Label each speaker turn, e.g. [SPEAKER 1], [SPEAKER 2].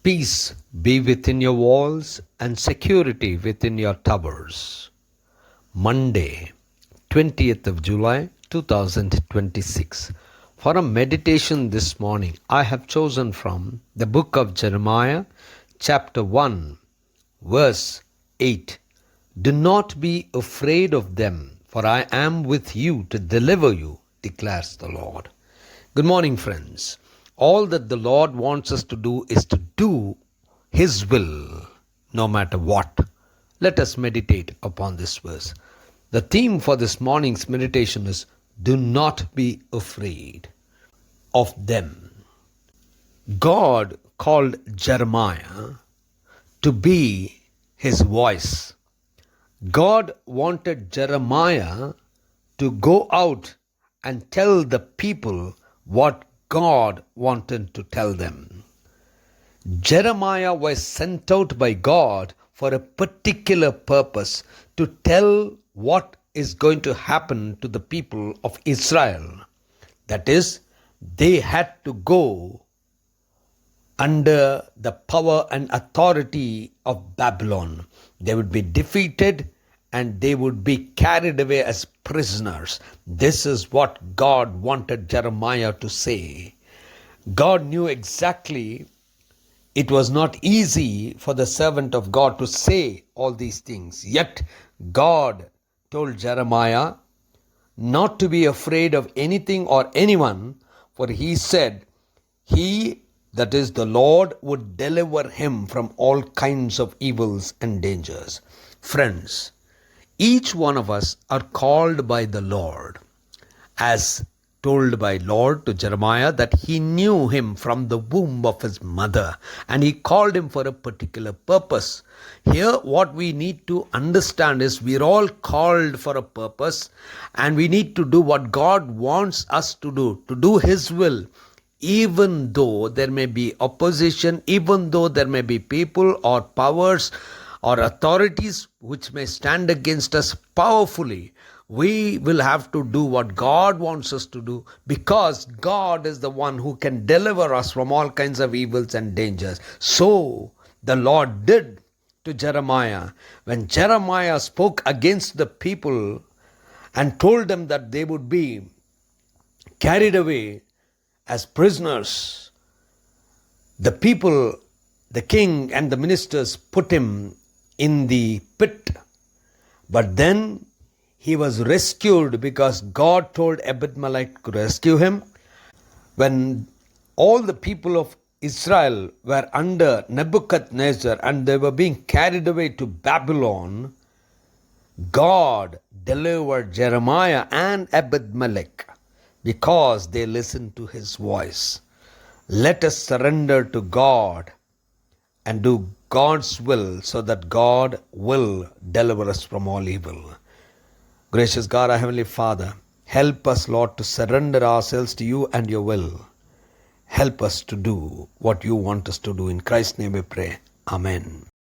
[SPEAKER 1] Peace be within your walls and security within your towers. Monday, 20th of July 2026. For a meditation this morning, I have chosen from the book of Jeremiah, chapter 1, verse 8. Do not be afraid of them, for I am with you to deliver you, declares the Lord. Good morning, friends. All that the Lord wants us to do is to do His will, no matter what. Let us meditate upon this verse. The theme for this morning's meditation is, do not be afraid of them. God called Jeremiah to be His voice. God wanted Jeremiah to go out and tell the people what God wanted to tell them. Jeremiah was sent out by God for a particular purpose, to tell what is going to happen to the people of Israel. That is, they had to go under the power and authority of Babylon. They would be defeated and they would be carried away as prisoners. This is what God wanted Jeremiah to say. God knew exactly it was not easy for the servant of God to say all these things. Yet God told Jeremiah not to be afraid of anything or anyone, for He said He, that is the Lord, would deliver him from all kinds of evils and dangers. Friends, each one of us are called by the Lord, as told by Lord to Jeremiah, that He knew him from the womb of his mother and He called him for a particular purpose. Here what we need to understand is we're all called for a purpose, and we need to do what God wants us to do His will. Even though there may be opposition, even though there may be people or powers or authorities which may stand against us powerfully, we will have to do what God wants us to do, because God is the one who can deliver us from all kinds of evils and dangers. So the Lord did to Jeremiah. When Jeremiah spoke against the people and told them that they would be carried away as prisoners, the people, the king and the ministers put him in the pit. But then he was rescued, because God told Ebed-Melech to rescue him. When all the people of Israel were under Nebuchadnezzar and they were being carried away to Babylon, God delivered Jeremiah and Ebed-Melech because they listened to His voice. Let us surrender to God and do God's will, so that God will deliver us from all evil. Gracious God, our Heavenly Father, help us, Lord, to surrender ourselves to You and Your will. Help us to do what You want us to do. In Christ's name we pray. Amen.